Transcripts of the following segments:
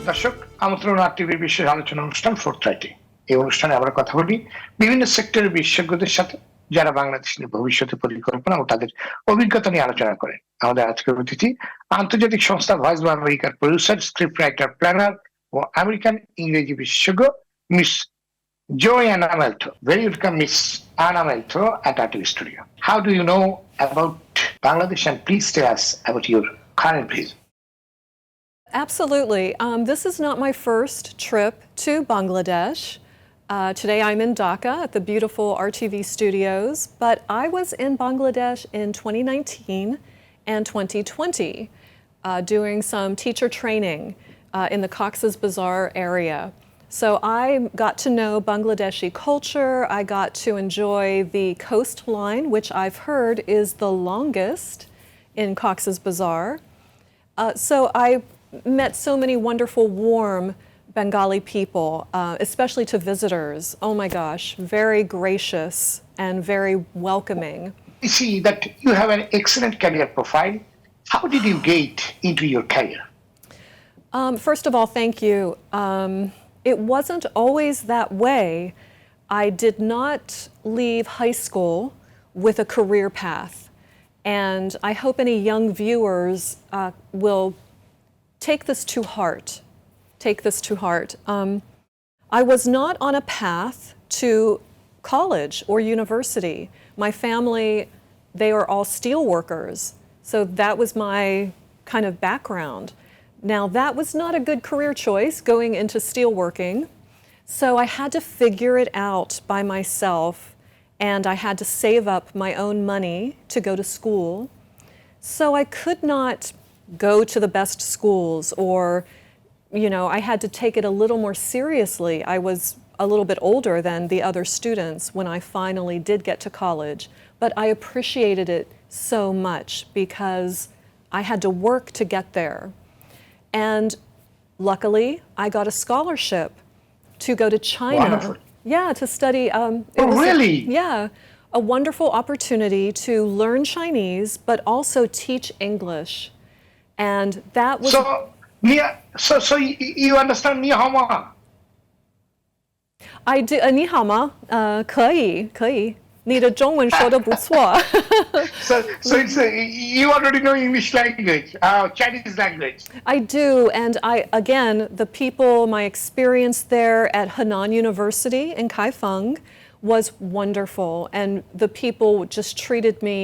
দর্শক, আমন্ত্রণ Rtv বিশেষ আলোচনা অনুষ্ঠান ফোর্থরাইটে। এই অনুষ্ঠানে আমরা কথা বলি বিভিন্ন সেক্টরের বিশেষজ্ঞদের সাথে, যারা বাংলাদেশ নিয়ে ভবিষ্যতে পরিকল্পনা ও তাদের অভিজ্ঞতা নিয়ে আলোচনা করেন। আমাদের আজকের অতিথি আন্তর্জাতিক সংস্থা ভয়েস অব আমেরিকার প্রডিউসার, স্ক্রিপ্ট রাইটার, প্ল্যানার ও আমেরিকান ইংরেজি বিশেষজ্ঞ miss Joanna Melto. Very welcome, Miss Anna Melto at Rtv Studio. How do you know about Bangladesh, and please tell us about your current place? Absolutely. This is not my first trip to Bangladesh. Today I'm in Dhaka at the beautiful Rtv studios, but I was in Bangladesh in 2019 and 2020 doing some teacher training in the Cox's Bazar area. So I got to know Bangladeshi culture. I got to enjoy the coastline, which I've heard is the longest in Cox's Bazar. So I met so many wonderful, warm Bengali people, especially to visitors. Oh my gosh, very gracious and very welcoming. I see that you have an excellent career profile. How did you get into your career? First of all, thank you. It wasn't always that way. I did not leave high school with a career path. And I hope any young viewers will take this to heart. Take this to heart. I was not on a path to college or university. My family, they are all steel workers. So that was my kind of background. Now that was not a good career choice, going into steelworking. So I had to figure it out by myself, and I had to save up my own money to go to school. So I could not go to the best schools, or, you know, I had to take it a little more seriously. I was a little bit older than the other students when I finally did get to college, but I appreciated it so much because I had to work to get there. And luckily, I got a scholarship to go to China. Wonderful. Yeah, to study. Really? A wonderful opportunity to learn Chinese, but also teach English. And that was... So you understand Ni Hao Ma? I do. Ni hao ma? 可以,可以。你的中文说得不错。So it's you already know English language, Chinese language. I do, and the people, my experience there at Henan University in Kaifeng was wonderful, and the people just treated me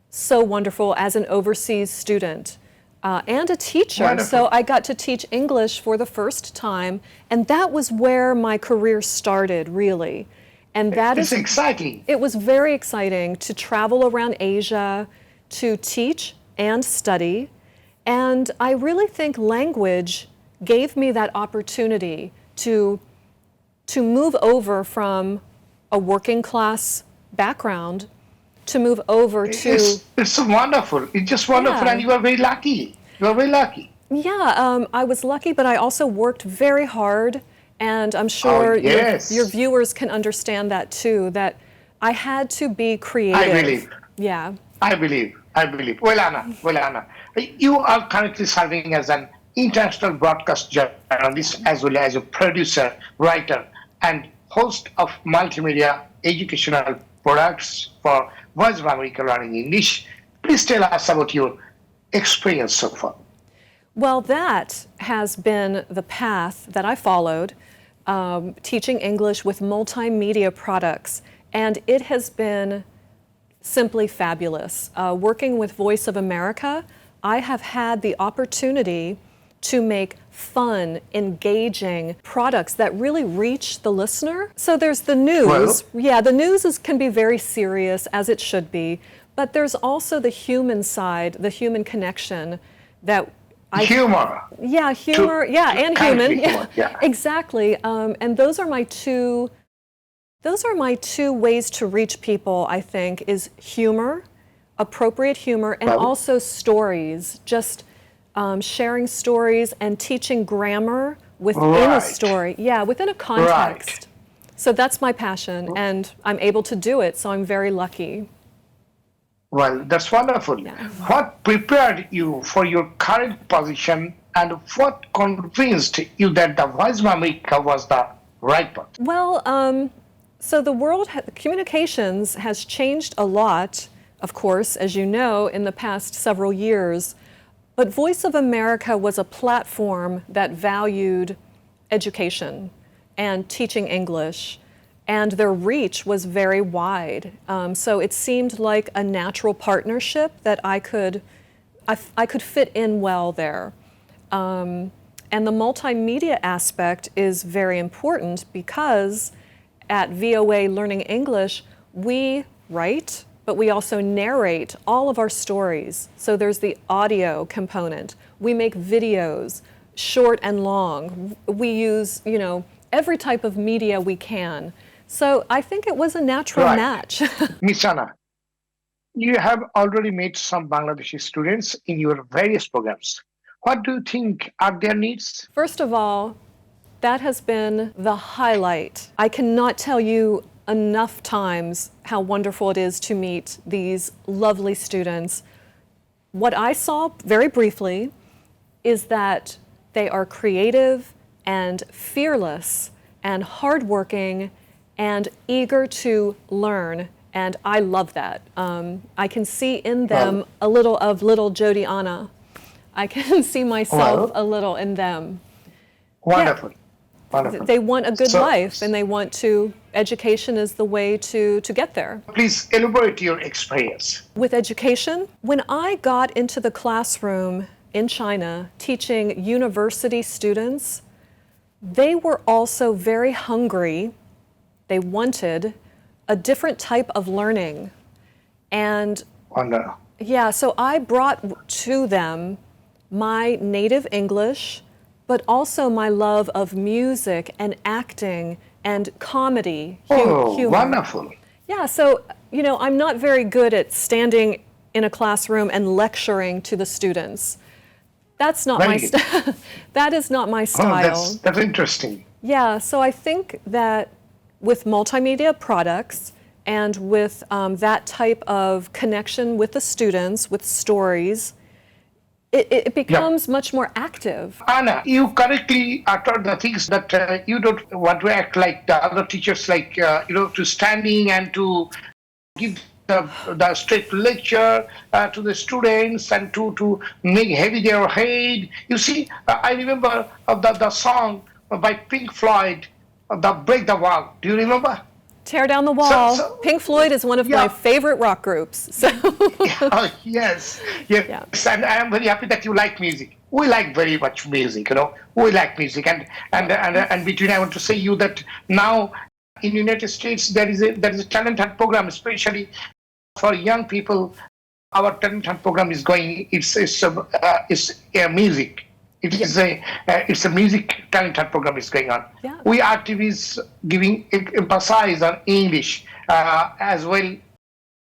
so wonderful as an overseas student and a teacher. Wonderful. So I got to teach English for the first time, and that was where my career started, really. And that is exciting. It was very exciting to travel around Asia, to teach and study. And I really think language gave me that opportunity to move over from a working class background to move over to... It's so wonderful. It's just wonderful, and you are very lucky. You are very lucky. Yeah, I was lucky, but I also worked very hard. And I'm sure your viewers can understand that too, that I had to be creative. I believe. Yeah. I believe. Well, Anna, you are currently serving as an international broadcast journalist, as well as a producer, writer, and host of multimedia educational products for Voice of America Learning English. Please tell us about your experience so far. Well, that has been the path that I followed. Teaching English with multimedia products, and it has been simply fabulous. Working with Voice of America, I have had the opportunity to make fun, engaging products that really reach the listener. So there's the news. The news can be very serious, as it should be, but there's also the human side, the human connection that humor. And human. Yeah. Exactly. And those are my two ways to reach people, I think, is humor, appropriate humor, and also stories, just sharing stories and teaching grammar within a story. Yeah, within a context. Right. So that's my passion, and I'm able to do it, so I'm very lucky. Well, that's wonderful. Yeah. What prepared you for your current position and what convinced you that the Voice of America was the right path? Well, so the communications has changed a lot, of course, as you know, in the past several years. But Voice of America was a platform that valued education and teaching English, and their reach was very wide. So it seemed like a natural partnership that I could fit in well there. And the multimedia aspect is very important because at VOA Learning English, we write, but we also narrate all of our stories. So there's the audio component. We make videos, short and long. We use, every type of media we can. So I think it was a natural match. Miss Anna, you have already met some Bangladeshi students in your various programs. What do you think are their needs? First of all, that has been the highlight. I cannot tell you enough times how wonderful it is to meet these lovely students. What I saw very briefly is that they are creative and fearless and hardworking and eager to learn, and I love that. I can see in them a little of little Jody Anna. I can see myself a little in them. Wonderful. Yeah. Wonderful. They want a good life, and they want to, education is the way to get there. Please elaborate your experience. With education, when I got into the classroom in China teaching university students, they were also very hungry. They wanted a different type of learning. And yeah, so I brought to them my native English, but also my love of music and acting and comedy, humor. Wonderful. Yeah, so, I'm not very good at standing in a classroom and lecturing to the students. That's not that is not my style. Oh, that's interesting. Yeah, so I think that with multimedia products and with that type of connection with the students, with stories, it becomes much more active. Anna, you correctly uttered the things that you don't want to act like the other teachers, like, to standing and to give the straight lecture to the students and to make heavy their head. You see, I remember the song by Pink Floyd, the Break the Wall. Do you remember? Tear Down the Wall. Pink Floyd is one of my favorite rock groups. So. Yes. And I am very happy that you like music. We like very much music, We like music. And between, I want to say you that now in United States there is a talent hunt program, especially for young people. Our talent hunt program is going. It's music. It's a music talent hunt program is going on. Yeah. We Rtv is giving emphasis on English as well.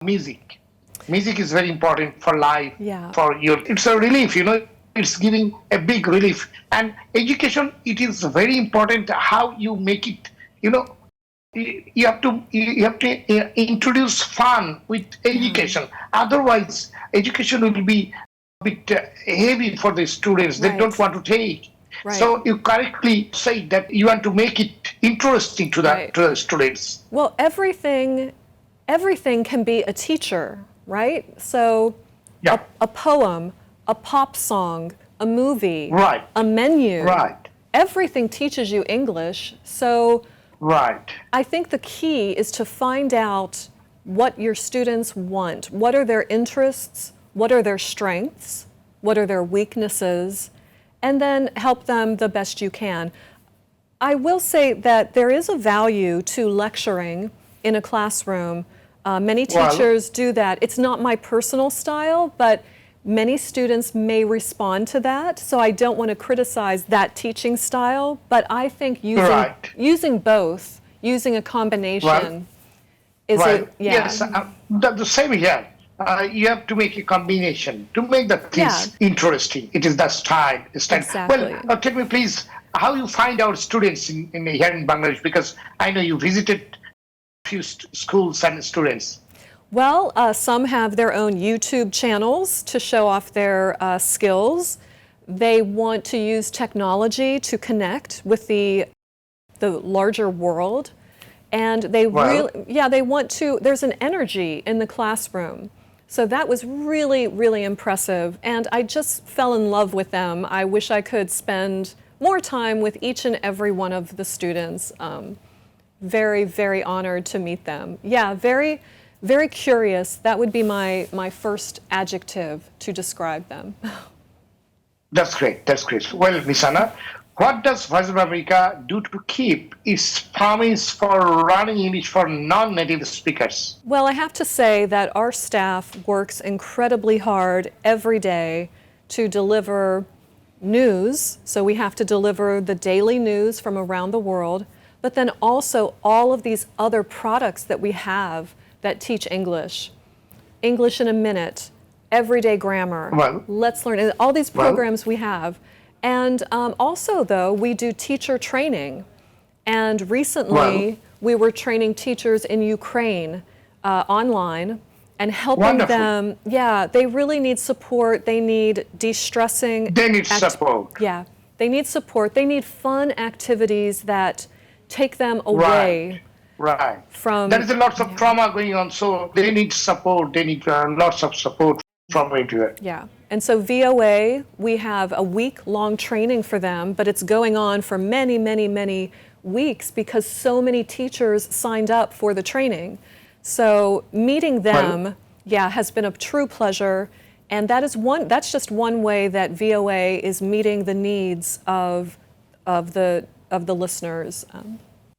Music is very important for life. Yeah. It's a relief, It's giving a big relief. And education, it is very important how you make it. You have to introduce fun with education. Otherwise, education will be a bit heavy for the students. They don't want to take. Right. So you correctly say that you want to make it interesting to the students. Well, everything can be a teacher, right? So a poem, a pop song, a movie, a menu. Right. Everything teaches you English. So I think the key is to find out what your students want. What are their interests? What are their strengths? What are their weaknesses? And then help them the best you can. I will say that there is a value to lecturing in a classroom. Many teachers do that. It's not my personal style, but many students may respond to that. So I don't want to criticize that teaching style, but I think using both, using a combination is Yes, the same here. You have to make a combination to make the things interesting. It is the style. Exactly. Well, tell me please, how you find out students here in Bangladesh? Because I know you visited a few schools and students. Well, some have their own YouTube channels to show off their skills. They want to use technology to connect with the larger world. And they they want to, there's an energy in the classroom. So that was really, really impressive. And I just fell in love with them. I wish I could spend more time with each and every one of the students. Very, very honored to meet them. Yeah, very, very curious. That would be my first adjective to describe them. That's great. That's great. Well, Miss Anna, what does Voice of America do to keep its promise for running English for non-native speakers? Well, I have to say that our staff works incredibly hard every day to deliver news. So we have to deliver the daily news from around the world, but then also all of these other products that we have that teach English. English in a Minute, Everyday Grammar, Let's Learn, all these programs we have. And also, though, we do teacher training. And recently, we were training teachers in Ukraine online and helping them. Yeah, they really need support. They need de-stressing. They need support. Yeah, they need support. They need fun activities that take them away. Right. From there is a lots of trauma going on, so they need support. They need lots of support from it. Yeah. And so VOA, we have a week-long training for them, but it's going on for many, many, many weeks because so many teachers signed up for the training. So meeting them, has been a true pleasure. And that's just one way that VOA is meeting the needs of the listeners.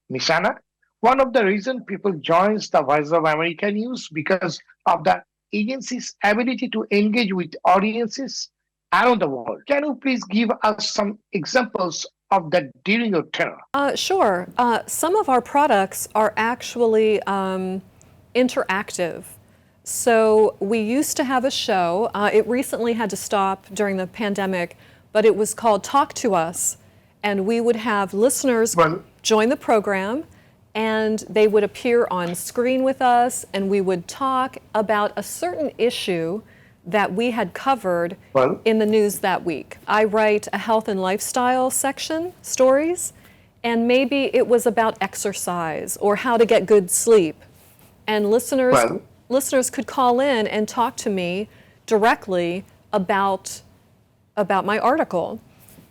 Miss Anna, one of the reasons people joins the Voice of America News because of the agency's ability to engage with audiences around the world. Can you please give us some examples of that during your tenure? Sure. Some of our products are actually interactive. So we used to have a show. It recently had to stop during the pandemic, but it was called Talk to Us. And we would have listeners join the program, and they would appear on screen with us, and we would talk about a certain issue that we had covered in the news that week. I write a health and lifestyle section, stories, and maybe it was about exercise or how to get good sleep. And listeners could call in and talk to me directly about my article.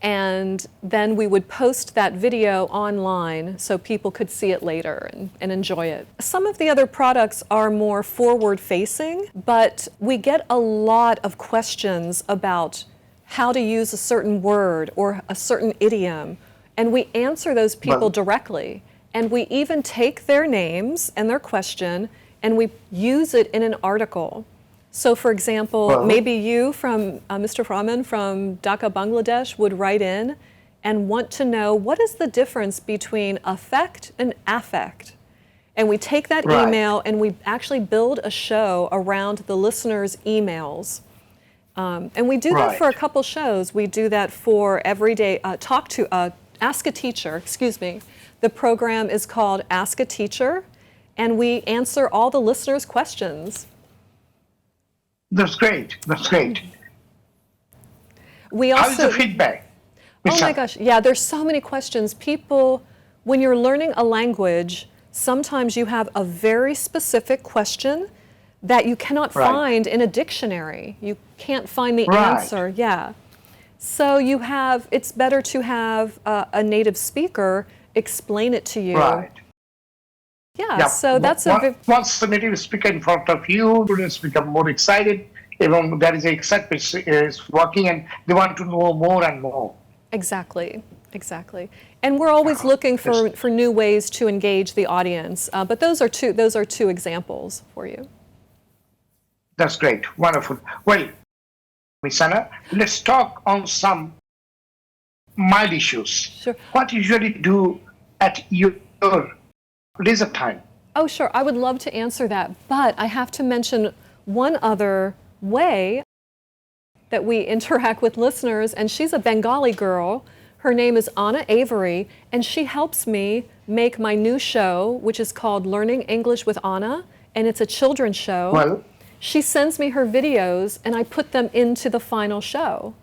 And then we would post that video online so people could see it later and enjoy it. Some of the other products are more forward-facing, but we get a lot of questions about how to use a certain word or a certain idiom, and we answer those people directly. And we even take their names and their question, and we use it in an article. So, for example, maybe you from Mr. Rahman from Dhaka, Bangladesh would write in and want to know what is the difference between affect and affect. And we take that email and we actually build a show around the listeners' emails. And we do that for a couple shows. We do that for Everyday Ask a Teacher, excuse me. The program is called Ask a Teacher, and we answer all the listeners' questions. That's great. That's great. We also, how is the feedback? Oh my gosh, yeah, there's so many questions. People, when you're learning a language, sometimes you have a very specific question that you cannot find in a dictionary. You can't find the answer, So it's better to have a native speaker explain it to you. So that's once the native speaker in front of you, students become more excited. Even there is excitement is working, and they want to know more and more. Exactly. And we're always looking for new ways to engage the audience. But those are two examples for you. That's great, wonderful. Well, Ms. Anna, let's talk on some mild issues. Sure. What you usually do at your leisure time? Oh, sure. I would love to answer that, but I have to mention one other way that we interact with listeners, and she's a Bengali girl. Her name is Anna Avery, and she helps me make my new show, which is called Learning English with Anna, and it's a children's show. She sends me her videos, and I put them into the final show.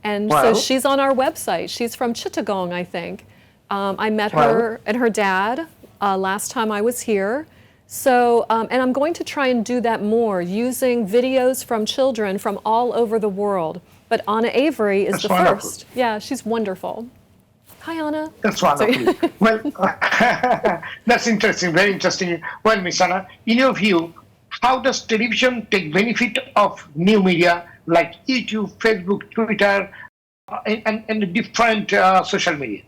And so Well, she's on our website. She's from Chittagong, I think. I met well, her and her dad last time I was here. So, and I'm going to try and do that more, using videos from children from all over the world. But Anna Avery is that's the wonderful. first. Yeah, she's wonderful. Hi, Anna. That's wonderful. Well, that's interesting, very interesting. Well, Miss Anna, in your view, how does television take benefit of new media like YouTube, Facebook, Twitter, and different social media?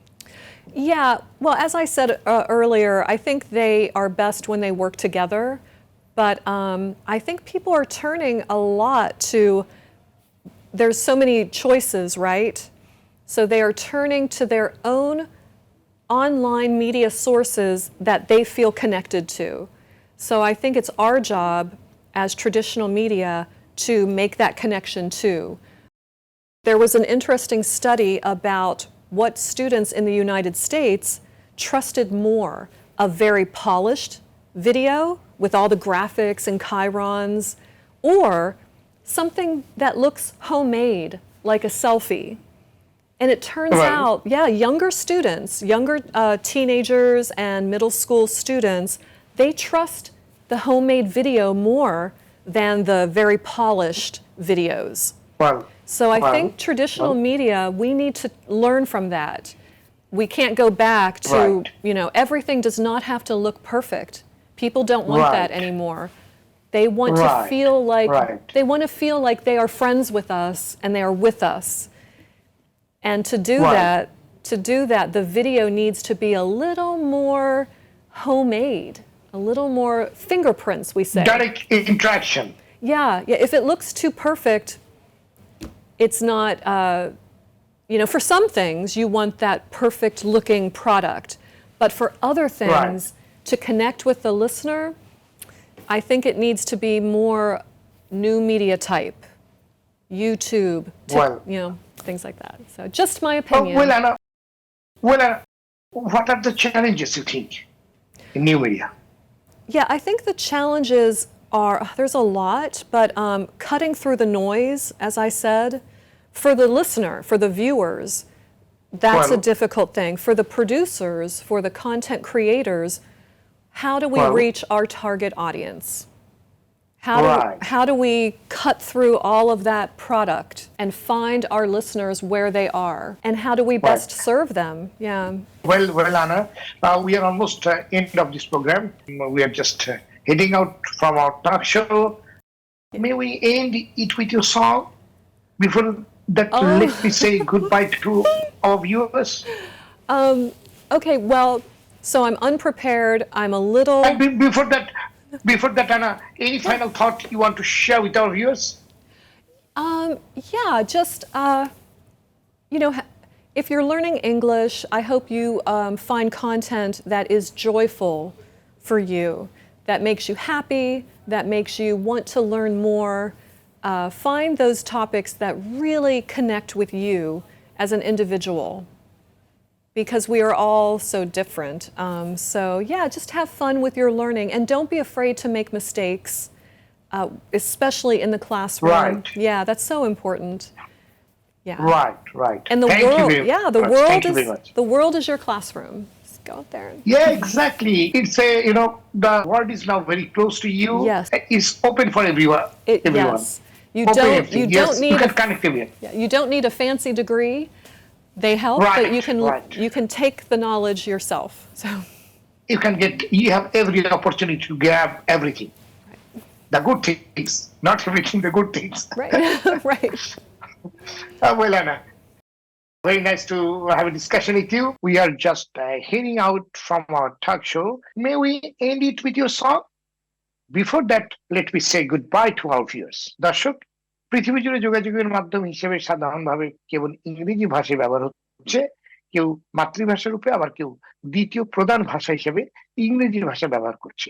Yeah, well, as I said earlier, I think they are best when they work together. But I think people are turning a lot to, there's so many choices, right? So they are turning to their own online media sources that they feel connected to. So I think it's our job as traditional media to make that connection too. There was an interesting study about what students in the United States trusted more, a very polished video with all the graphics and chyrons, or something that looks homemade, like a selfie. And it turns Well, out, yeah, younger students, younger teenagers and middle school students, they trust the homemade video more than the very polished videos. well, So I think traditional well, media, we need to learn from that. We can't go back to, right, everything does not have to look perfect. People don't want that right, anymore. They want to right, feel like right, they are friends with us and they are with us. And right. to do that, the video needs to be a little more homemade, a little more fingerprints, we say. Direct interaction. Yeah, yeah. If it looks too perfect, it's not, for some things, you want that perfect looking product. But for other things, Right. to connect with the listener, I think it needs to be more new media type, YouTube, Well, things like that. So just my well, opinion. Anna, what are the challenges you think in new media? Yeah, I think the challenges are, there's a lot, but cutting through the noise, as I said, for the listener, for the viewers, that's a Well, difficult thing. For the producers, for the content creators, how do we well, reach our target audience? right, How do we cut through all of that product and find our listeners where they are? And how do we best right. serve them? Yeah. Well, Anna, we are almost end of this program. We are just heading out from our talk show. May we end it with your song? Before that, let me Oh, say goodbye to our viewers. okay, well, so I'm unprepared. I'm a little. And before that, Anna, any final thought you want to share with our viewers? Yeah, just, you know, ha- if you're learning English, I hope you find content that is joyful for you, that makes you happy, that makes you want to learn more. Find those topics that really connect with you as an individual, because we are all so different. So yeah, just have fun with your learning and don't be afraid to make mistakes, especially in the classroom. Right, Yeah, that's so important. Yeah. right. And the Thank you world, very yeah, much. Thank you very much. the world is your classroom. Just go out there. Yeah, exactly. It's the world is now very close to you. Yes. It's open for everyone. Everyone. Yes. You Open don't everything. Yes, you need can connect everyone. yeah, you don't need a fancy degree. They help, but Right, right. you can take the knowledge yourself. So You have every opportunity to grab everything. The good things, not everything, the good things. right. Right. Well, Anna, very nice to have a discussion with you. We are just heading out from our talk show. May we end it with your song? Before that, let me say goodbye to our viewers. দর্শক, পৃথিবী জুড়ে যোগাযোগের মাধ্যম হিসেবে সাধারণভাবে কেবল ইংরেজি ভাষা ব্যবহার হচ্ছে, কেউ মাতৃভাষা রূপে, আবার কেউ দ্বিতীয় প্রধান ভাষা হিসেবে ইংরেজি ভাষা ব্যবহার করছে।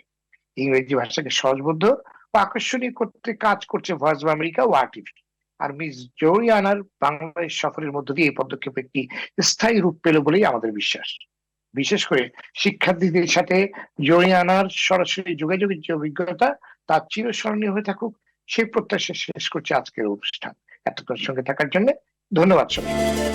ইংরেজি ভাষাকে সহজবোধ্য ও আকর্ষণীয় করতে কাজ করছে ভয়েস অব আমেরিকা ও আরটিভি। আর মিস জোরি আনার বাংলাদেশ সফরের মধ্য দিয়ে এই পদক্ষেপ একটি স্থায়ী রূপ পেল বলেই আমাদের বিশ্বাস। বিশেষ করে শিক্ষার্থীদের সাথে জরিয়ানার সরাসরি যোগাযোগের যে অভিজ্ঞতা তা চিরস্মরণীয় হয়ে থাকুক, সেই প্রত্যাশা শেষ করছে আজকের অনুষ্ঠান। এতক্ষণ সঙ্গে থাকার জন্য ধন্যবাদ সবাই।